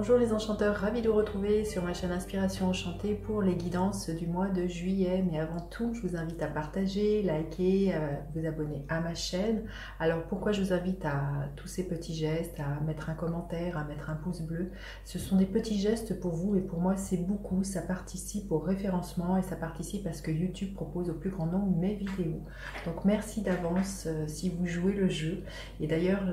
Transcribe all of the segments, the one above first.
Bonjour les enchanteurs, ravi de vous retrouver sur ma chaîne Inspiration Enchantée pour les guidances du mois de juillet. Mais avant tout, je vous invite à partager, liker, vous abonner à ma chaîne. Alors pourquoi je vous invite à tous ces petits gestes, à mettre un commentaire, à mettre un pouce bleu? Ce sont des petits gestes pour vous et pour moi c'est beaucoup. Ça participe au référencement et ça participe à ce que YouTube propose au plus grand nombre mes vidéos. Donc merci d'avance si vous jouez le jeu. Et d'ailleurs,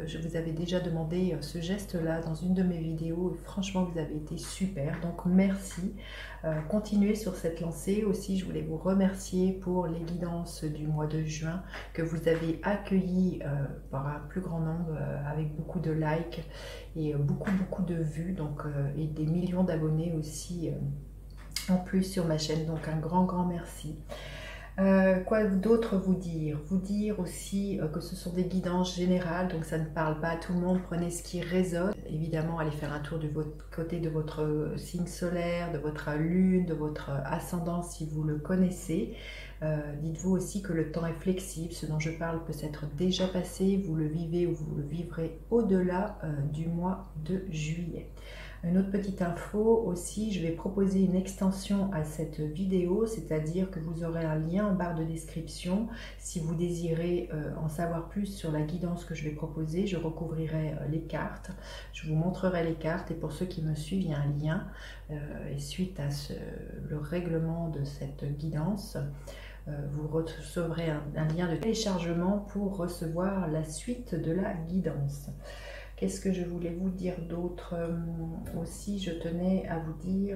je vous avais déjà demandé ce geste-là dans une de mes vidéos. Franchement, vous avez été super. Donc, merci. Continuez sur cette lancée. Aussi, je voulais vous remercier pour les guidances du mois de juin que vous avez accueillies par un plus grand nombre avec beaucoup de likes et beaucoup de vues. Donc, et des millions d'abonnés aussi en plus sur ma chaîne. Donc, un grand merci. Quoi d'autre vous dire? Vous dire aussi que ce sont des guidances générales, donc ça ne parle pas à tout le monde, prenez ce qui résonne. Évidemment, allez faire un tour du côté de votre signe solaire, de votre lune, de votre ascendant si vous le connaissez. Dites-vous aussi que le temps est flexible, ce dont je parle peut s'être déjà passé, vous le vivez ou vous le vivrez au-delà du mois de juillet. Une autre petite info aussi, je vais proposer une extension à cette vidéo, c'est-à-dire que vous aurez un lien en barre de description. Si vous désirez en savoir plus sur la guidance que je vais proposer, je recouvrirai les cartes, je vous montrerai les cartes et pour ceux qui me suivent, il y a un lien. Et suite à le règlement de cette guidance, vous recevrez un lien de téléchargement pour recevoir la suite de la guidance. Qu'est-ce que je voulais vous dire d'autre? Aussi, je tenais à vous dire,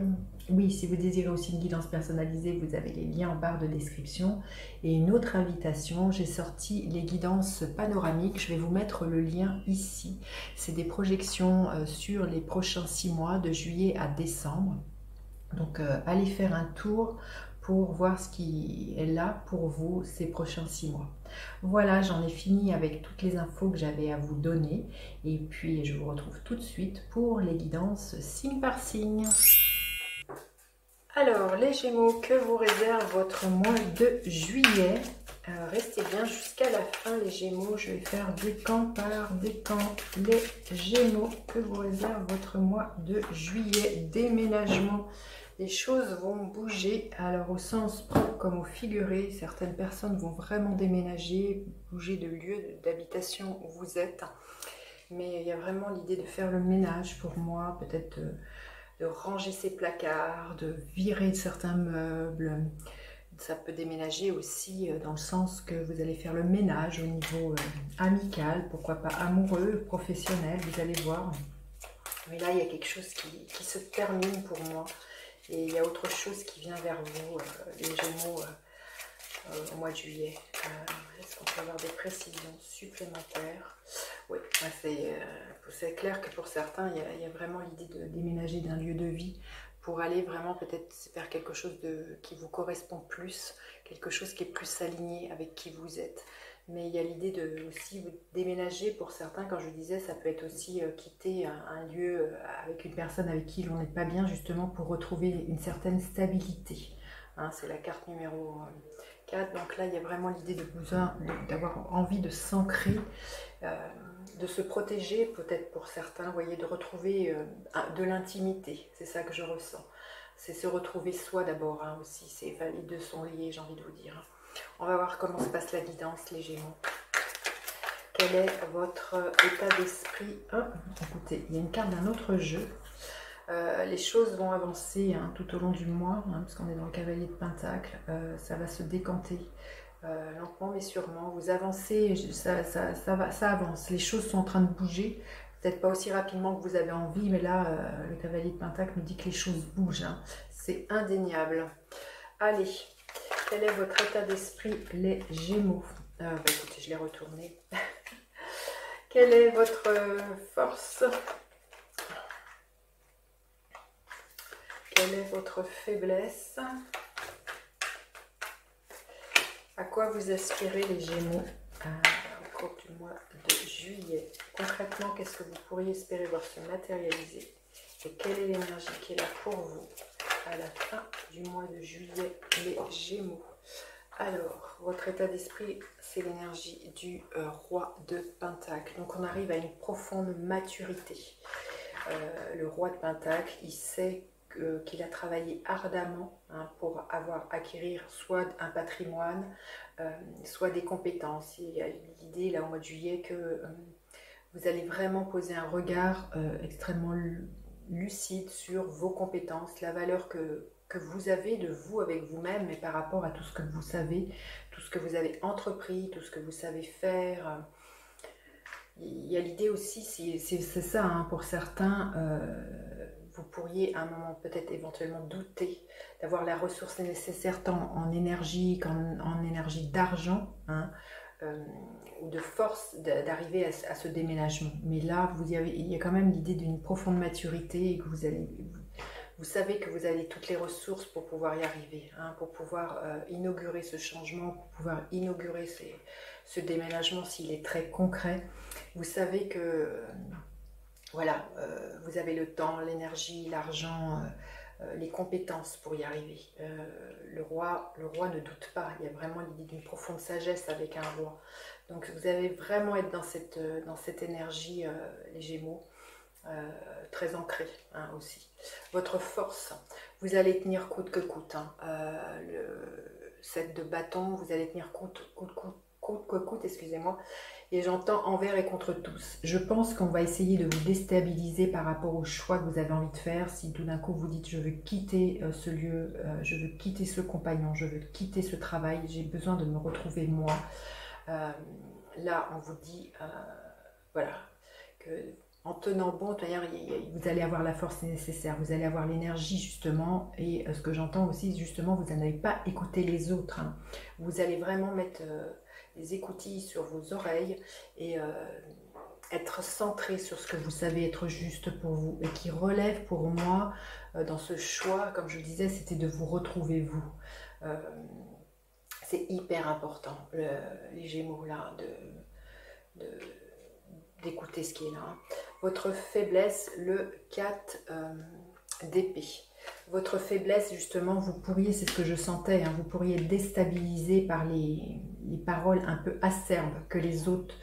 oui, si vous désirez aussi une guidance personnalisée, vous avez les liens en barre de description. Et une autre invitation, j'ai sorti les guidances panoramiques, je vais vous mettre le lien ici. C'est des projections sur les prochains 6 mois, de juillet à décembre. Donc, allez faire un tour pour voir ce qui est là pour vous ces prochains 6 mois. Voilà, j'en ai fini avec toutes les infos que j'avais à vous donner. Et puis, je vous retrouve tout de suite pour les guidances signe par signe. Alors, les Gémeaux, que vous réserve votre mois de juillet? Restez bien jusqu'à la fin, les Gémeaux. Je vais faire décan par décan. Les Gémeaux, que vous réserve votre mois de juillet? Déménagement. Les choses vont bouger, alors au sens propre comme au figuré. Certaines personnes vont vraiment déménager, bouger de lieu d'habitation où vous êtes. Mais il y a vraiment l'idée de faire le ménage pour moi, peut-être de ranger ses placards, de virer certains meubles. Ça peut déménager aussi dans le sens que vous allez faire le ménage au niveau amical, pourquoi pas amoureux, professionnel, vous allez voir. Mais là, il y a quelque chose qui se termine pour moi. Et il y a autre chose qui vient vers vous, les Gémeaux, au mois de juillet. Est-ce qu'on peut avoir des précisions supplémentaires? Oui, c'est clair que pour certains, il y a vraiment l'idée de déménager d'un lieu de vie pour aller vraiment peut-être faire quelque chose qui vous correspond plus, quelque chose qui est plus aligné avec qui vous êtes. Mais il y a l'idée de aussi vous déménager pour certains, quand je disais, ça peut être aussi quitter un lieu avec une personne avec qui l'on n'est pas bien, justement pour retrouver une certaine stabilité. Hein, c'est la carte numéro 4, donc là il y a vraiment l'idée d'avoir envie de s'ancrer, de se protéger peut-être pour certains, vous voyez, de retrouver de l'intimité, c'est ça que je ressens. C'est se retrouver soi d'abord hein, aussi, les deux sont liés, j'ai envie de vous dire. On va voir comment se passe la guidance, les Gémeaux. Quel est votre état d'esprit? Écoutez, il y a une carte d'un autre jeu. Les choses vont avancer hein, tout au long du mois, hein, parce qu'on est dans le cavalier de Pentacle. Ça va se décanter lentement mais sûrement. Vous avancez, ça avance. Les choses sont en train de bouger. Peut-être pas aussi rapidement que vous avez envie, mais là, le cavalier de Pentacle nous dit que les choses bougent. Hein. C'est indéniable. Allez. Quel est votre état d'esprit, les Gémeaux? Écoutez, je l'ai retourné. Quelle est votre force? Quelle est votre faiblesse? À quoi vous aspirez, les Gémeaux, au cours du mois de juillet? Concrètement, qu'est-ce que vous pourriez espérer voir se matérialiser? Et quelle est l'énergie qui est là pour vous à la fin du mois de juillet, les Gémeaux? Alors, votre état d'esprit, c'est l'énergie du roi de Pentacle. Donc, on arrive à une profonde maturité. le roi de Pentacle, il sait qu'il a travaillé ardemment pour acquérir soit un patrimoine, soit des compétences. Il y a l'idée là au mois de juillet que vous allez vraiment poser un regard extrêmement lucide sur vos compétences, la valeur que vous avez de vous avec vous-même, mais par rapport à tout ce que vous savez, tout ce que vous avez entrepris, tout ce que vous savez faire. Il y a l'idée aussi, c'est ça, hein, pour certains, vous pourriez à un moment peut-être éventuellement douter d'avoir la ressource nécessaire tant en énergie qu'en énergie d'argent, hein, ou de force d'arriver à ce déménagement. Mais là, il y a quand même l'idée d'une profonde maturité et que vous savez que vous avez toutes les ressources pour pouvoir y arriver, hein, pour pouvoir inaugurer ce changement, pour pouvoir inaugurer ce déménagement s'il est très concret. Vous savez que voilà, vous avez le temps, l'énergie, l'argent, les compétences pour y arriver. Le roi ne doute pas, il y a vraiment l'idée d'une profonde sagesse avec un roi. Donc vous allez vraiment être dans cette énergie, les Gémeaux, très ancrée, hein, aussi. Votre force, vous allez tenir coûte que coûte, hein. Le 7 de bâton, vous allez tenir coûte que coûte, excusez-moi. Et j'entends envers et contre tous. Je pense qu'on va essayer de vous déstabiliser par rapport au choix que vous avez envie de faire. Si tout d'un coup vous dites je veux quitter ce lieu, je veux quitter ce compagnon, je veux quitter ce travail, j'ai besoin de me retrouver moi. Là on vous dit voilà, que en tenant bon, vous allez avoir la force nécessaire, vous allez avoir l'énergie justement, et ce que j'entends aussi justement, vous n'allez pas écouter les autres, hein. Vous allez vraiment mettre des écoutilles sur vos oreilles et être centré sur ce que vous savez être juste pour vous et qui relève pour moi dans ce choix, comme je disais, c'était de vous retrouver vous. C'est hyper important, les Gémeaux là, d'écouter ce qui est là, hein. Votre faiblesse, le 4 d'épée. Votre faiblesse, justement, vous pourriez, c'est ce que je sentais, hein, vous pourriez être déstabilisé par les paroles un peu acerbes que les autres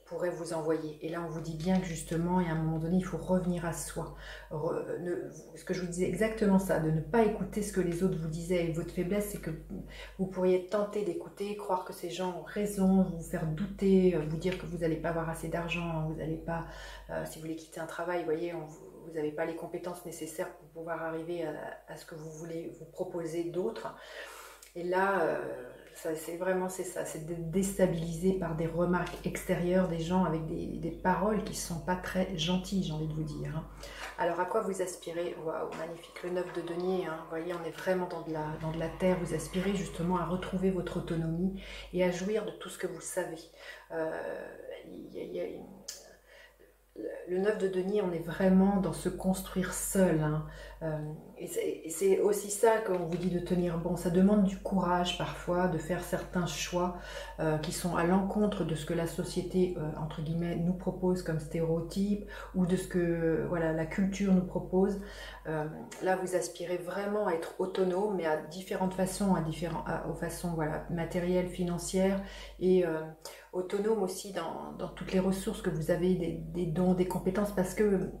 pourraient vous envoyer. Et là, on vous dit bien que justement, et à un moment donné, il faut revenir à soi. Ce que je vous disais exactement ça, de ne pas écouter ce que les autres vous disaient. Et votre faiblesse, c'est que vous pourriez tenter d'écouter, croire que ces gens ont raison, vous faire douter, vous dire que vous n'allez pas avoir assez d'argent, vous n'allez pas, si vous voulez quitter un travail, vous voyez, vous n'avez pas les compétences nécessaires pour pouvoir arriver à ce que vous voulez vous proposer d'autres. Et là, c'est vraiment ça, c'est déstabilisé par des remarques extérieures des gens avec des paroles qui ne sont pas très gentilles, j'ai envie de vous dire, hein. Alors à quoi vous aspirez? Waouh, magnifique, le 9 de denier, hein. Vous voyez, on est vraiment dans de la terre, vous aspirez justement à retrouver votre autonomie et à jouir de tout ce que vous savez. Le 9 de denier, on est vraiment dans se construire seul, hein. Et c'est aussi ça qu'on vous dit de tenir bon. Ça demande du courage parfois de faire certains choix qui sont à l'encontre de ce que la société, entre guillemets, nous propose comme stéréotype ou de ce que voilà, la culture nous propose. Là, vous aspirez vraiment à être autonome, mais à différentes façons, aux façons voilà, matérielles, financières et autonome aussi dans toutes les ressources que vous avez, des dons, des compétences, parce que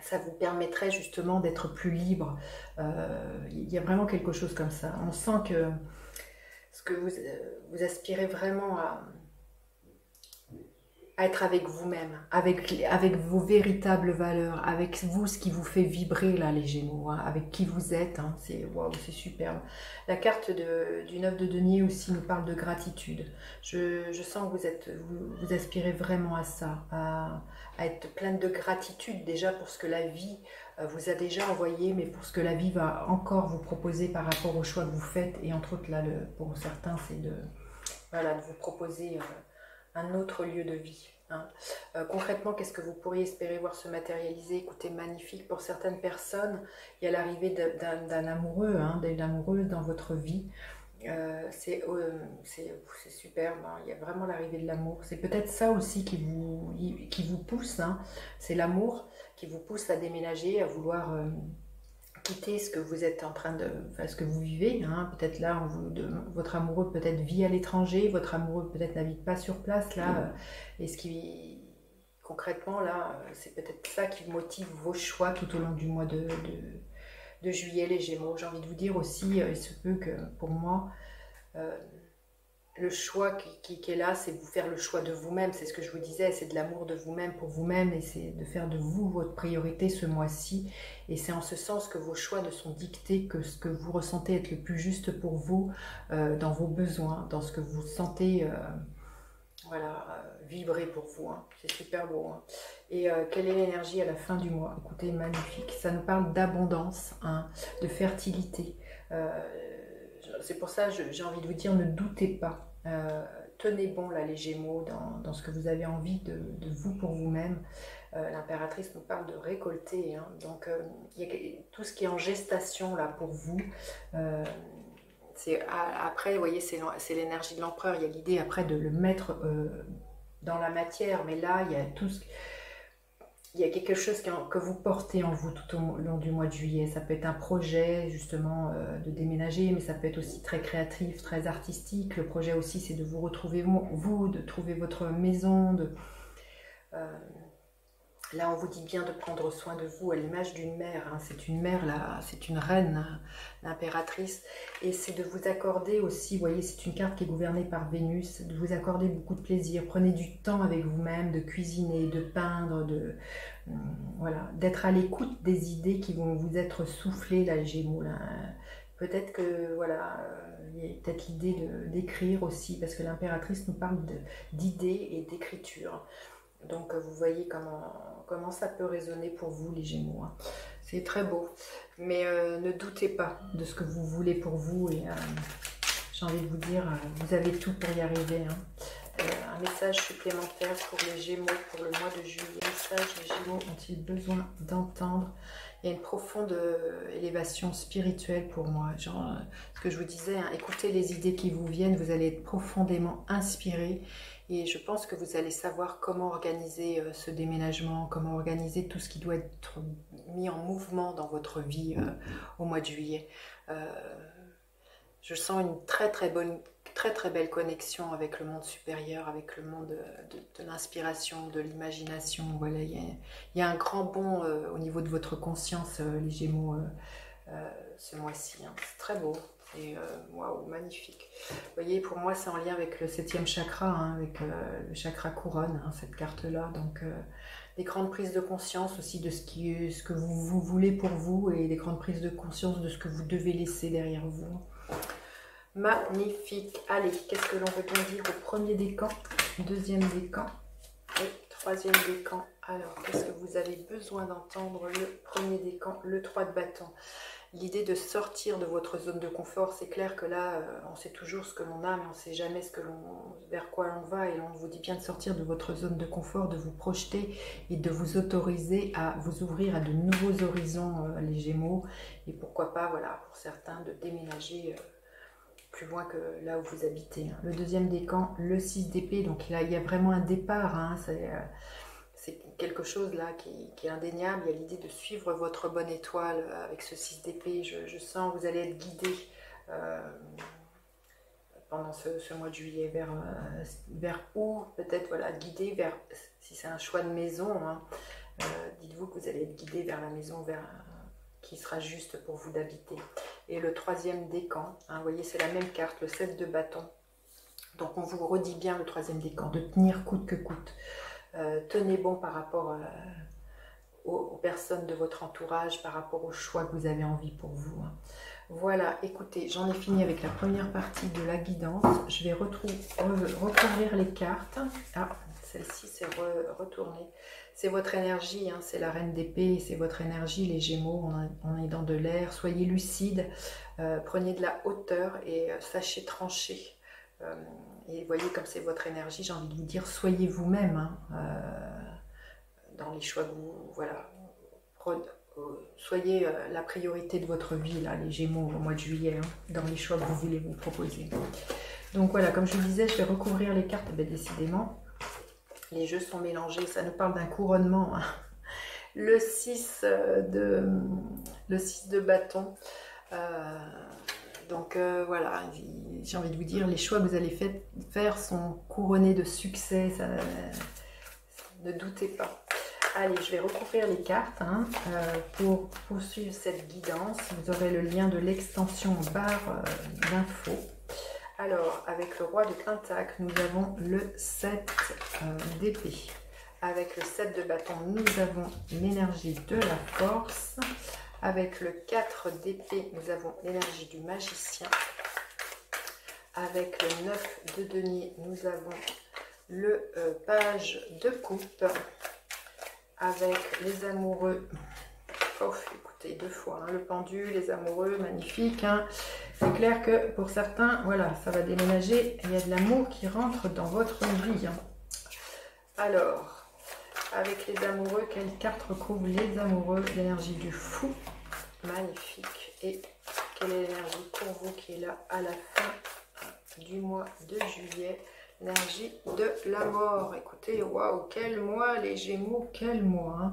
ça vous permettrait justement d'être plus libre. Il y a vraiment quelque chose comme ça. On sent que vous aspirez vraiment à être avec vous-même, avec vos véritables valeurs, avec vous, ce qui vous fait vibrer là, les Gémeaux, hein, avec qui vous êtes, hein, c'est waouh, c'est superbe. La carte du 9 de denier aussi nous parle de gratitude. Je sens que vous aspirez vraiment à ça, à être pleine de gratitude déjà pour ce que la vie vous a déjà envoyé, mais pour ce que la vie va encore vous proposer par rapport au choix que vous faites. Et entre autres, là, pour certains, c'est de vous proposer un autre lieu de vie, hein. Concrètement, qu'est-ce que vous pourriez espérer voir se matérialiser? Écoutez, magnifique pour certaines personnes, il y a l'arrivée d'un amoureux, hein, d'une amoureuse dans votre vie. C'est superbe, hein. Il y a vraiment l'arrivée de l'amour. C'est peut-être ça aussi qui vous pousse, hein. C'est l'amour qui vous pousse à déménager, à vouloir quitter ce que vous êtes en train de, enfin, ce que vous vivez, hein. Peut-être là, votre amoureux peut-être vit à l'étranger, votre amoureux peut-être n'habite pas sur place là, concrètement, là, c'est peut-être ça qui motive vos choix tout au long du mois de juillet, les Gémeaux. J'ai envie de vous dire aussi, il se peut que pour moi, le choix qui est là, c'est vous faire le choix de vous-même. C'est ce que je vous disais, c'est de l'amour de vous-même pour vous-même et c'est de faire de vous votre priorité ce mois-ci. Et c'est en ce sens que vos choix ne sont dictés que ce que vous ressentez être le plus juste pour vous, dans vos besoins, dans ce que vous sentez vibrer pour vous. Hein. C'est super beau. Hein. Et quelle est l'énergie à la fin du mois? Écoutez, magnifique. Ça nous parle d'abondance, hein, de fertilité. C'est pour ça que j'ai envie de vous dire, ne doutez pas. Tenez bon là les Gémeaux dans ce que vous avez envie de vous pour vous-même. L'impératrice nous parle de récolter. Hein. Donc il y a tout ce qui est en gestation là pour vous. Après, vous voyez, c'est l'énergie de l'empereur. Il y a l'idée après de le mettre dans la matière. Mais là, il y a tout ce... Il y a quelque chose que vous portez en vous tout au long du mois de juillet. Ça peut être un projet justement de déménager, mais ça peut être aussi très créatif, très artistique. Le projet aussi, c'est de vous retrouver vous, de trouver votre maison. Là, on vous dit bien de prendre soin de vous à l'image d'une mère. Hein. C'est une mère, là, c'est une reine, l'impératrice. Et c'est de vous accorder aussi, vous voyez, c'est une carte qui est gouvernée par Vénus, de vous accorder beaucoup de plaisir. Prenez du temps avec vous-même, de cuisiner, de peindre, voilà, d'être à l'écoute des idées qui vont vous être soufflées, là, les Gémeaux. Peut-être que, voilà, il y a peut-être l'idée d'écrire aussi, parce que l'impératrice nous parle d'idées et d'écriture. Donc vous voyez comment ça peut résonner pour vous les Gémeaux. Hein. C'est très beau. Mais ne doutez pas de ce que vous voulez pour vous. Et j'ai envie de vous dire, vous avez tout pour y arriver. Hein. Un message supplémentaire pour les Gémeaux pour le mois de juillet. Message, les Gémeaux ont-ils besoin d'entendre? Il y a une profonde élévation spirituelle pour moi. Genre, ce que je vous disais, hein, écoutez les idées qui vous viennent, vous allez être profondément inspiré. Et je pense que vous allez savoir comment organiser ce déménagement, comment organiser tout ce qui doit être mis en mouvement dans votre vie au mois de juillet. Je sens une très belle connexion avec le monde supérieur, avec le monde de l'inspiration, de l'imagination. Voilà, il y a un grand bond au niveau de votre conscience, les Gémeaux, ce mois-ci. Hein. C'est très beau. Et waouh, magnifique. Vous voyez, pour moi, c'est en lien avec le 7e chakra, hein, avec le chakra couronne, hein, cette carte-là. Donc, des grandes prises de conscience aussi de ce que vous voulez pour vous et des grandes prises de conscience de ce que vous devez laisser derrière vous. Magnifique. Allez, qu'est-ce que l'on veut bien dire au premier décan, deuxième décan et troisième décan? Alors, qu'est-ce que vous avez besoin d'entendre? Le premier décan, le 3 de bâton. L'idée de sortir de votre zone de confort, c'est clair que là, on sait toujours ce que l'on a, mais on ne sait jamais vers quoi l'on va. Et on vous dit bien de sortir de votre zone de confort, de vous projeter et de vous autoriser à vous ouvrir à de nouveaux horizons, les Gémeaux. Et pourquoi pas, voilà, pour certains, de déménager plus loin que là où vous habitez. Hein. Le deuxième décan, le 6 d'épée, donc il y a vraiment un départ, hein, c'est quelque chose là qui est indéniable. Il y a l'idée de suivre votre bonne étoile avec ce 6 d'épée. Je sens que vous allez être guidé pendant ce mois de juillet vers où peut-être, voilà, guidé vers, si c'est un choix de maison, hein, dites-vous que vous allez être guidé vers la maison qui sera juste pour vous d'habiter. Et le troisième décan, hein, vous voyez, c'est la même carte, le 7 de bâton. Donc on vous redit bien le troisième décan, de tenir coûte que coûte. Tenez bon par rapport aux personnes de votre entourage, par rapport aux choix que vous avez envie pour vous. Hein. Voilà, écoutez, j'en ai fini avec la première partie de la guidance. Je vais recouvrir les cartes. Ah, celle-ci c'est retournée. C'est votre énergie, hein, c'est la reine d'épée, c'est votre énergie, les Gémeaux, on est dans de l'air. Soyez lucide, prenez de la hauteur et sachez trancher. Et voyez comme c'est votre énergie, j'ai envie de vous dire, soyez vous-même hein, dans les choix que vous, voilà, soyez la priorité de votre vie, là, les Gémeaux, au mois de juillet, hein, dans les choix que vous voulez vous proposer. Donc voilà, comme je vous disais, je vais recouvrir les cartes, ben, décidément, les jeux sont mélangés, ça nous parle d'un couronnement. Hein. Le 6 de bâton, donc voilà, j'ai envie de vous dire, les choix que vous allez faire sont couronnés de succès. ne doutez pas. Allez, je vais recouvrir les cartes pour poursuivre cette guidance. Vous aurez le lien de l'extension en barre d'infos. Alors, avec le roi de Pentacle, nous avons le 7 d'épée. Avec le 7 de bâton, nous avons l'énergie de la force. Avec le 4 d'épée, nous avons l'énergie du magicien. Avec le 9 de denier, nous avons le page de coupe. Avec les amoureux, écoutez, 2 fois, le pendu, les amoureux, magnifique. C'est clair que pour certains, voilà, ça va déménager. Il y a de l'amour qui rentre dans votre vie. Alors, avec les amoureux, quelle carte recouvre les amoureux? L'énergie du fou, magnifique. Et quelle est l'énergie pour vous qui est là à la fin du mois de juillet? L'énergie de la mort. Écoutez, waouh, quel mois les Gémeaux, quel mois.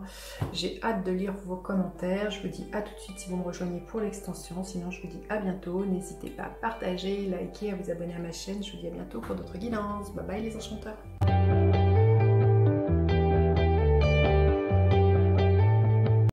J'ai hâte de lire vos commentaires. Je vous dis à tout de suite si vous me rejoignez pour l'extension. Sinon, je vous dis à bientôt. N'hésitez pas à partager, liker, à vous abonner à ma chaîne. Je vous dis à bientôt pour d'autres guidances. Bye bye les enchanteurs.